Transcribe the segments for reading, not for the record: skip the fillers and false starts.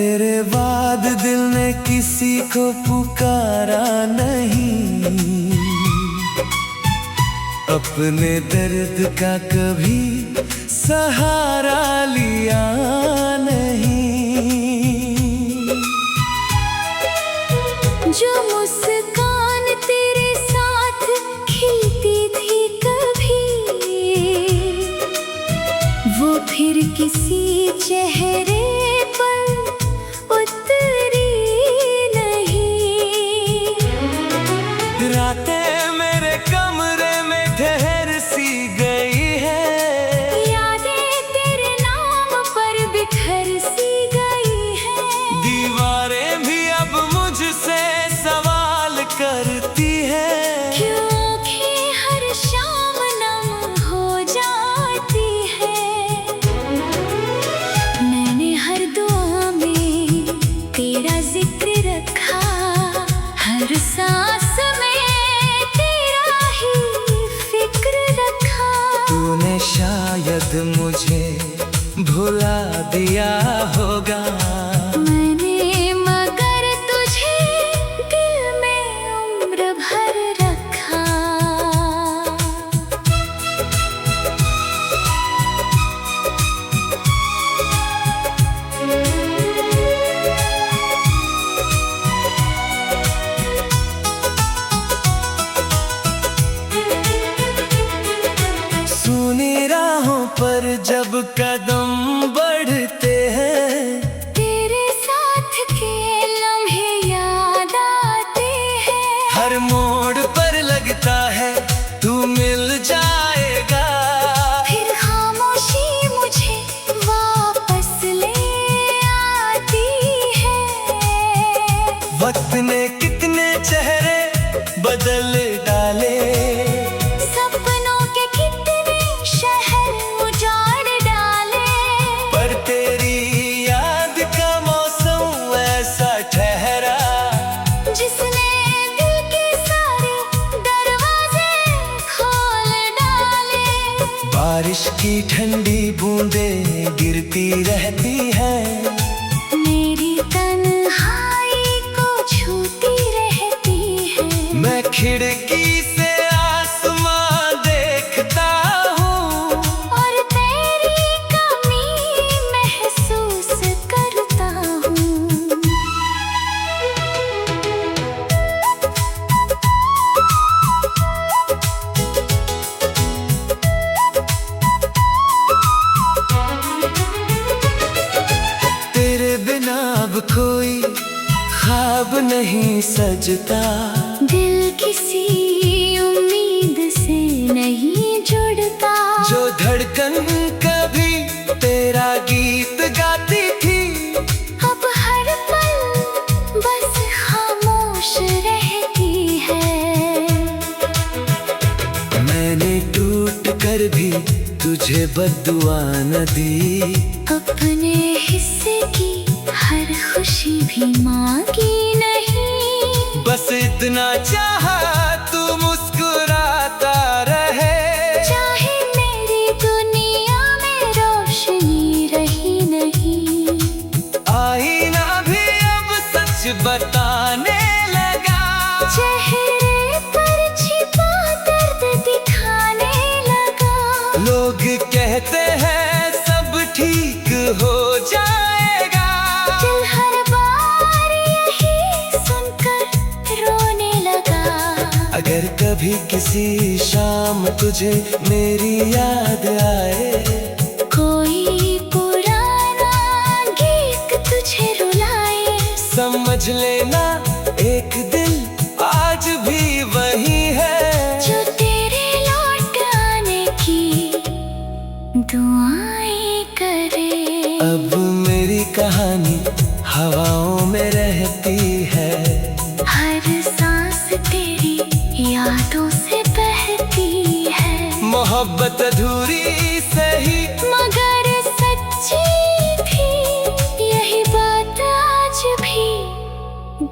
तेरे बाद दिल ने किसी को पुकारा नहीं, अपने दर्द का कभी सहारा लिया नहीं। जो मुस्कान तेरे साथ खिलती थी कभी, वो फिर किसी चेहरे पर उतरी नहीं। रातें मेरे कमरे में ठहर सी गई है, यादें तेरे नाम पर बिखर सी गई है। दीवारें भी अब मुझसे सवाल करती है, क्यों आँखें हर शाम नम हो जाती है। मैंने हर दुआ में तेरा जिक्र रखा, हर सांस में तेरा ही फिक्र रखा। तूने शायद मुझे भुला दिया होगा, मैंने मगर तुझे दिल में उम्र भर रखा। सुनी राहों पर जब कदम बढ़ते हैं, तेरे साथ के लम्हे याद आते हैं। हर मोड़ पर लगता है तू मिल जाएगा। फिर खामोशी मुझे वापस ले आती है। वक्त ने कितने चेहरे बदल डाले, सपनों के कितने शहर उजाड़ डाले। पर तेरी याद का मौसम ऐसा ठहरा, जिसने दिल के सारे दरवाजे खोल डाले। बारिश की ठंडी बूंदें गिरती रहती है, मेरी तन्हाई को छूती रहती है। मैं खिड़की से आसमां देखता हूँ, और तेरी कमी महसूस करता हूँ। तेरे बिना अब कोई ख्वाब नहीं सजता। दिल किसी उम्मीद से नहीं जुड़ता। जो धड़कन कभी तेरा गीत गाती थी, अब हर पल बस खामोश रहती है। मैंने टूट कर भी तुझे बद्दुआ न दी, अपने हिस्से की हर खुशी भी मांगी नहीं। बस इतना चाहा तू मुस्कुराता रहे। चाहे मेरी दुनिया में रोशनी रही नहीं। आईना भी अब सच बताने लगा, चेहरे पर छिपा दर्द दिखाने लगा। लोग कहते हैं सब ठीक हो जाएगा, दिल हर बार यही सुनकर रोने लगा। अगर कभी किसी शाम तुझे मेरी याद आए, कोई पुराना गीत तुझे रुलाए, समझ लेना एक दिल आज भी वही है, जो तेरे लौट आने की दुआएं करे। अब मेरी कहानी हवाओं में रहती है, हर सांस तेरी यादों से बहती है। मोहब्बत अधूरी सही मगर सच्ची थी, यही बात आज भी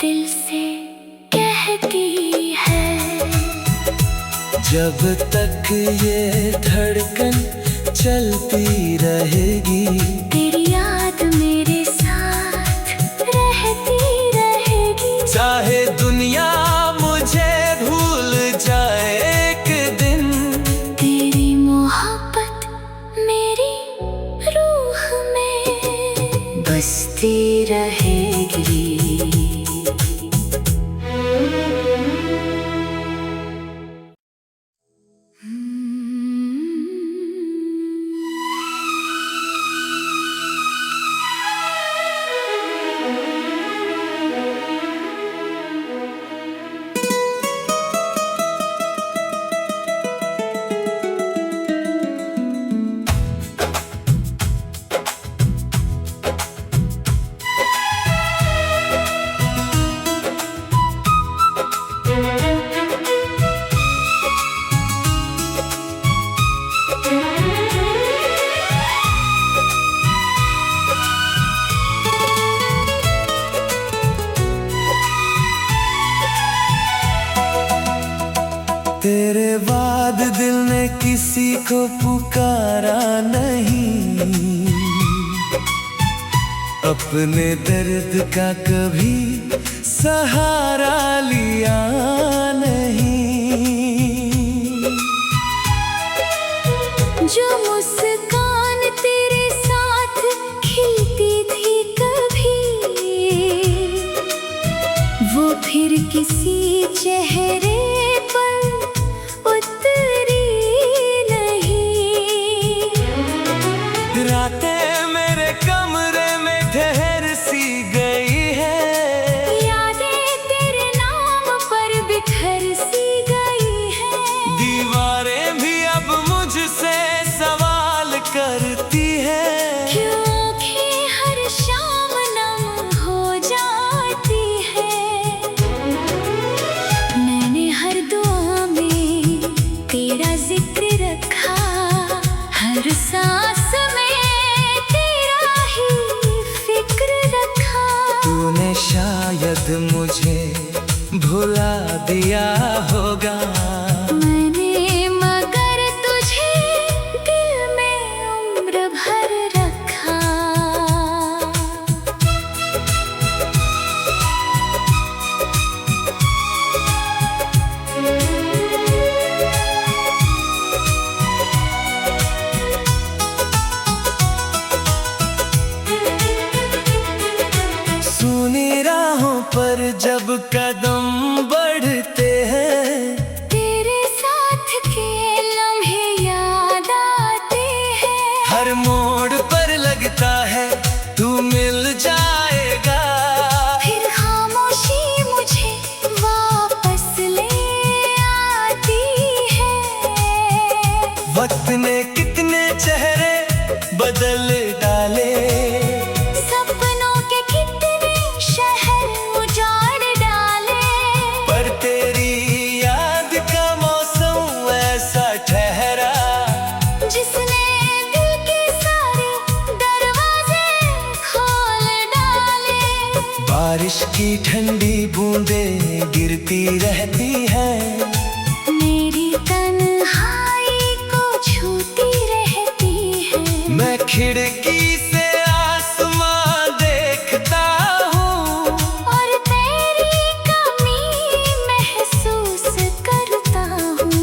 दिल से कहती है। जब तक ये धड़कन चलती रहेगी, तेरी याद मेरे साथ जिक्री। तेरे बाद दिल ने किसी को पुकारा नहीं, अपने दर्द का कभी सहारा लिया नहीं। जो मुस्कान तेरे साथ खिलती थी कभी, वो फिर किसी चेहरे रातें मेरे कमरे में ठहर सी गई है, यादें तेरे नाम पर बिखर सी गई है। दीवारें भी अब मुझसे सवाल करती है, क्यों आँखें हर शाम नम हो जाती है। मैंने हर दुआ में तेरा जिक्र रखा, हर सांस तूने शायद मुझे भुला दिया होगा, मैंने मगर तुझे दिल में उम्र भर रखा। सुनी राहों पर जब कदम बढ़ते हैं, तेरे साथ के लम्हे याद आते हैं। हर मोड़ पर लगता है तू मिल जाएगा, फिर खामोशी मुझे वापस ले आती है। वक्त ने कितने चेहरे बदल डाले, बारिश की ठंडी बूंदें गिरती रहती हैं, मेरी तन्हाई को छूती रहती है। मैं खिड़की से आसमां देखता हूँ, और तेरी कमी महसूस करता हूँ।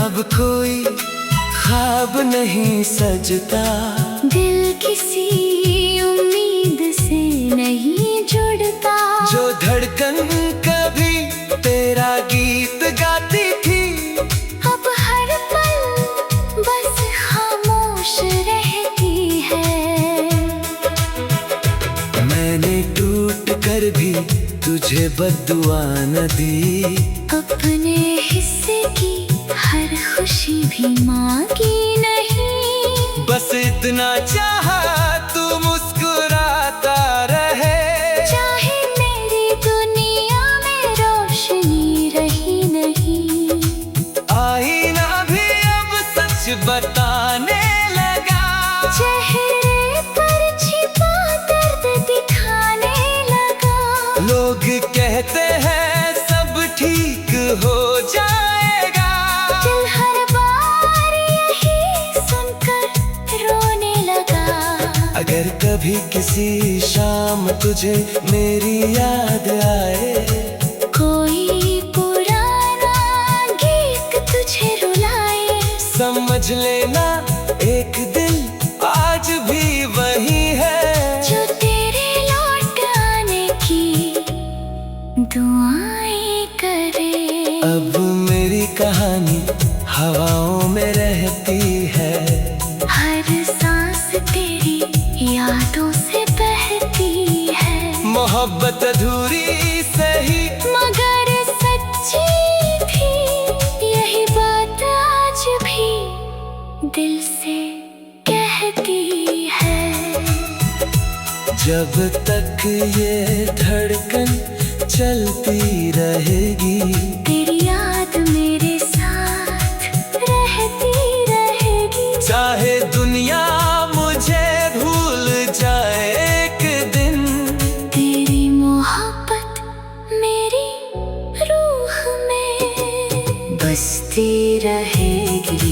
अब कोई ख्वाब नहीं सजता, दिल किसी उम्मीद से नहीं जुड़ता। जो धड़कन कभी तेरा गीत गाती थी, अब हर पल बस खामोश रहती है। मैंने टूट कर भी तुझे बद्दुआ न दी, अपने हिस्से की हर खुशी भी मांगी नहीं। बस इतना चाहा तू मुस्कुराता रहे, चाहे मेरी दुनिया में रोशनी रही नहीं। आईना भी अब सच बताने लगा, चेहरे पर छिपा दर्द दिखाने लगा। लोग कहते हैं सब ठीक हो जाएगा, दिल हर बार यही सुनकर रोने लगा। अगर कभी किसी शाम तुझे मेरी याद मोहब्बत अधूरी सही मगर सच्ची थी, यही बात आज भी दिल से कहती है। जब तक ये धड़कन चलती रहेगी, तेरी याद मेरे साथ रहती रहेगी। चाहे दुनिया मुझे भूल जाए एक दिन, तेरी मोहब्बत मेरी रूह में बसती रहेगी।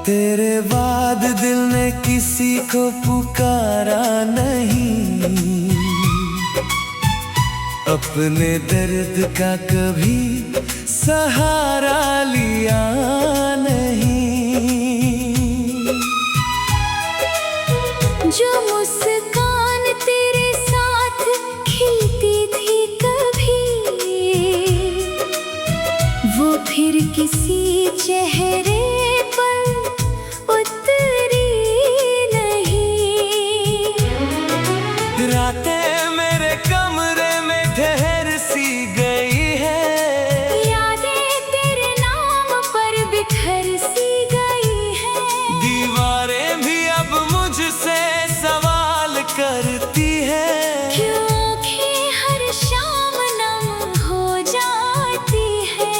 तेरे बाद दिल ने किसी को पुकारा नहीं, अपने दर्द का कभी सहारा लिया नहीं। जो मुस्कान तेरे साथ खिलती थी कभी, वो फिर किसी चेहरे रातें मेरे कमरे में ठहर सी गई है, यादें तेरे नाम पर बिखर सी गई है। दीवारें भी अब मुझसे सवाल करती है, क्योंकि हर शाम नम हो जाती है।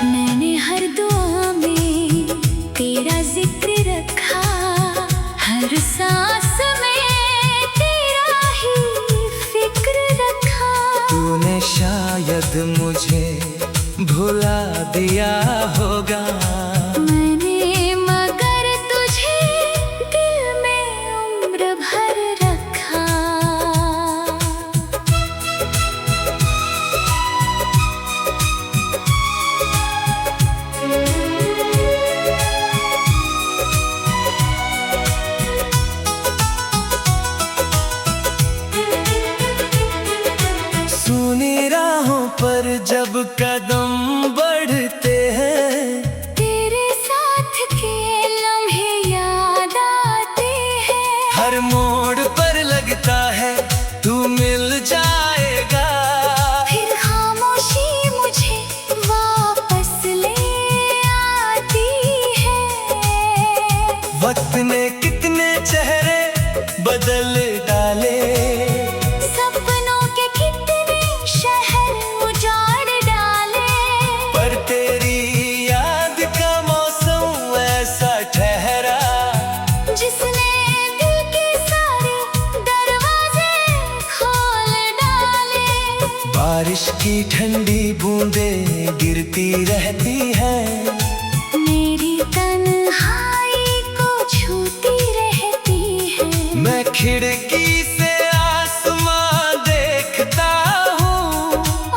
मैंने हर दुआ में तेरा जिक्र रखा, हर सांस तूने शायद मुझे भुला दिया होगा, मैंने मगर तुझे दिल में उम्र भर रखा। सुनी राहों पर जब कदम बढ़ते हैं, तेरे साथ के लम्हे याद आते हैं। हर मोड़ पर लगता है तू मिल जाएगा, फिर खामोशी मुझे वापस ले आती है। वक्त ने कितने चेहरे बदल डाले, सपनों के कितने शहर उजाड़ डाले, पर तेरी याद का मौसम ऐसा ठहरा, जिसने दिल के सारे दरवाजे खोल डाले। बारिश की ठंडी बूंदें गिरती रहती है, मेरी तन्हाई को छूती रहती है। मैं खिड़की से आसमां देखता हूँ,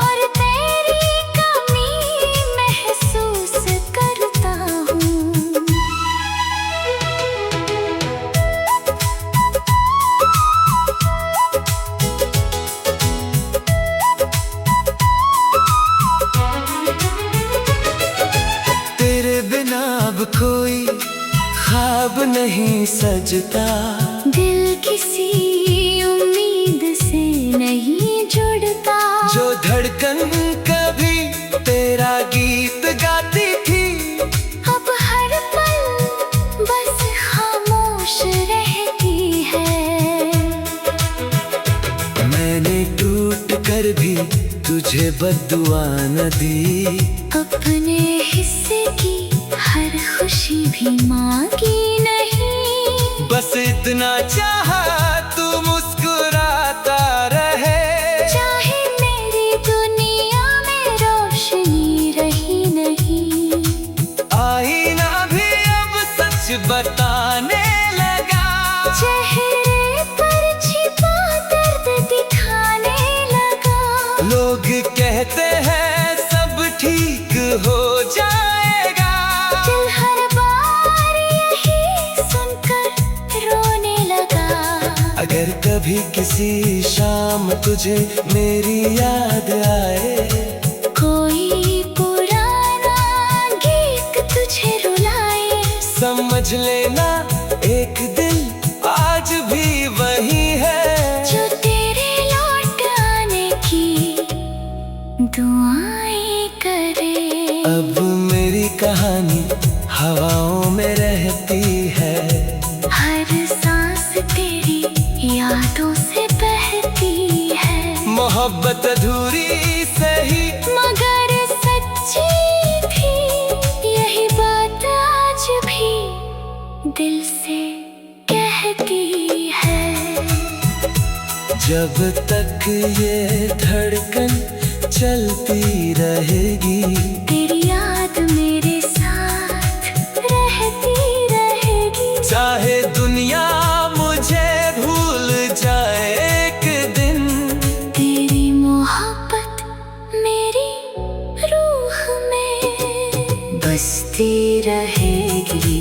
और तेरी कमी महसूस करता हूँ। तेरे बिना अब कोई ख्वाब नहीं सजता, दिल किसी उम्मीद से नहीं जुड़ता। जो धड़कन कभी तेरा गीत गाती थी, अब हर पल बस खामोश रहती है। मैंने टूट कर भी तुझे बद्दुआ न दी, अपने हिस्से की हर खुशी भी मांगी नहीं। जितना चाहा तू मुस्कुराता रहे। चाहे मेरी दुनिया में रोशनी रही नहीं, आईना भी अब सच बताने लगा। चेहरे पर छिपा दर्द दिखाने लगा। लोग कहते हैं सब ठीक हो जाएगा, दिल हर बार यही सुनकर रोने लगा। अगर कभी किसी शाम तुझे मेरी याद आए, कोई पुराना गीत तुझे रुलाए, समझ लेना एक दिल आज भी वही है, जो तेरे लौट आने की दुआएं करे। अब मेरी कहानी हवाओं में रहती है, हर सांस तेरी यादों से बहती है। मोहब्बत अधूरी सही मगर सच्ची थी, यही बात आज भी दिल से कहती है। जब तक ये धड़कन चलती रहेगी, तेरी याद मेरे साथ रहती रहेगी। चाहे दुनिया मुझे भूल जाए एक दिन, तेरी मोहब्बत मेरी रूह में बसती रहेगी।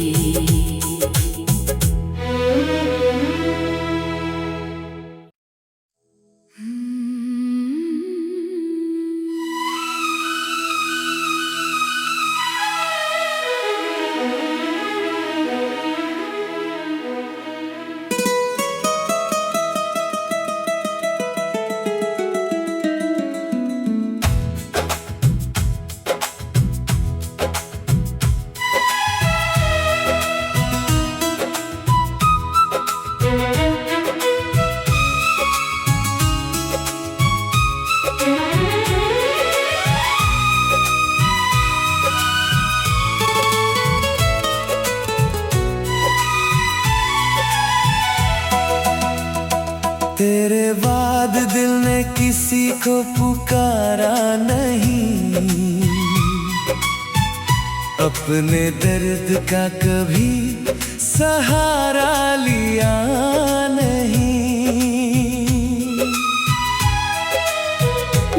तेरे बाद दिल ने किसी को पुकारा नहीं, अपने दर्द का कभी सहारा लिया नहीं।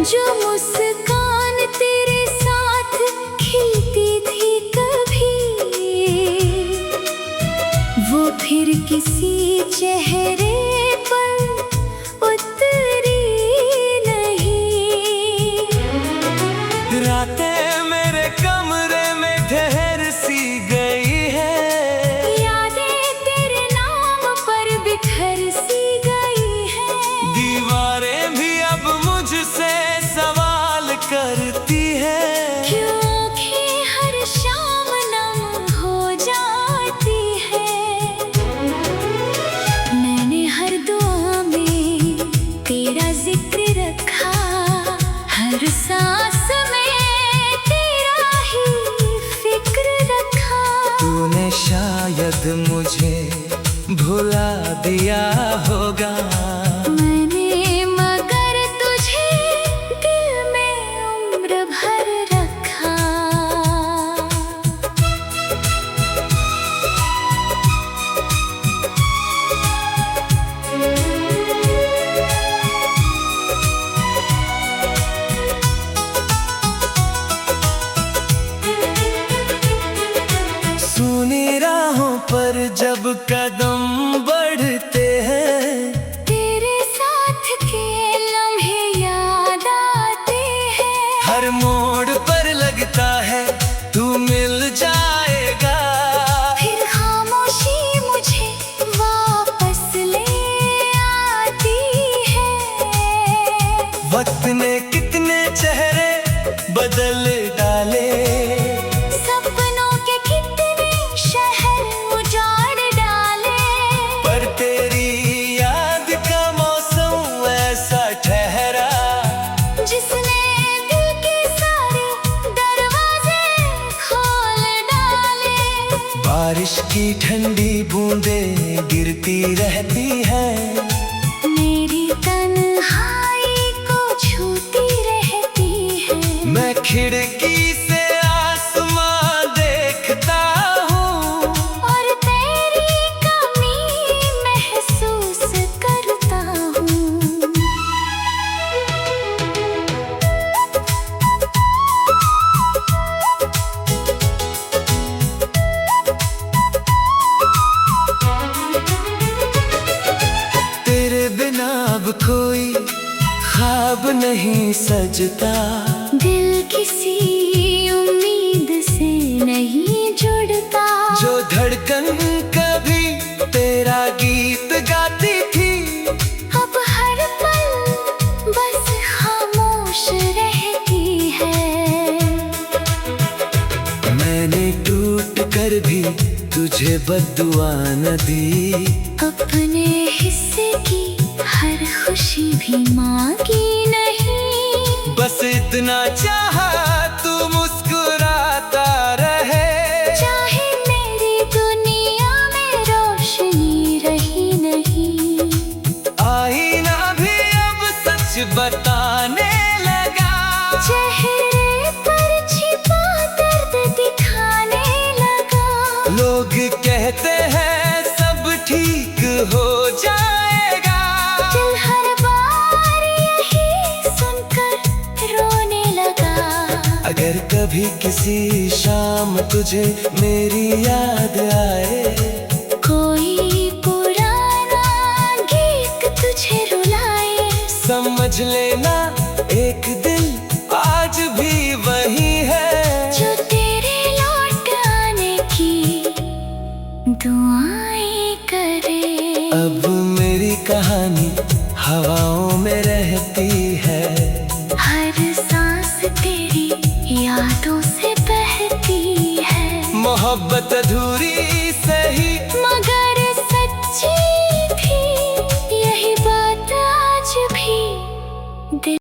जो मुस्कान तेरे साथ खिलती थी कभी, वो फिर किसी चेहरे पर उतरी नहीं। रातें मेरे कमरे में ठहर सी गई है, यादें तेरे नाम पर बिखर सी गई है। दीवारें भी अब मुझसे सवाल करती है, क्योंकि हर शाम नम हो जाती है। मैंने हर दुआ में तेरा जिक्र रखा, हर सांस में तेरा ही फिक्र रखा। तूने शायद मुझे भुला दिया होगा, मैंने मगर तुझे दिल में उम्र भर रखा। सुनी राहों पर जब कदम बढ़ते हैं, तेरे साथ के लम्हे याद आते हैं। हर मोड़ पर लगता है तू मिल जाएगा, फिर खामोशी मुझे वापस ले आती है। वक्त ने कितने चेहरे बदल डाले, सपनों के कितने शहर उजाड़ डाले, पर तेरी याद का मौसम ऐसा ठहरा, जिसने दिल के सारे दरवाजे खोल डाले। बारिश की ठंडी बूंदें गिरती मिलती रहती है। मेरी तन्हाई को छूती रहती है। मैं खिड़की से आसमां देखता हूँ और तेरी कमी महसूस करता हूँ। तेरे बिना अब कोई ख्वाब नहीं सजता। दिल किसी उम्मीद से नहीं जुड़ता। जो धड़कन कभी तेरा गीत गाती थी, अब हर पल बस खामोश रहती है। मैंने टूट कर भी तुझे बद्दुआ न दी। अपने हिस्से की हर खुशी भी मांगी नहीं। बस इतना चाहा तू मुस्कुराता रहे। चाहे मेरी दुनिया में रोशनी रही नहीं। आईना भी अब सच बताने लगा। चेहरे पर छिपा दर्द दिखाने लगा। लोग कहते हैं सब ठीक हो जाएगा। दिल हर बार यही सुनकर रोने लगा। अगर कभी किसी शाम तुझे मेरी याद आए,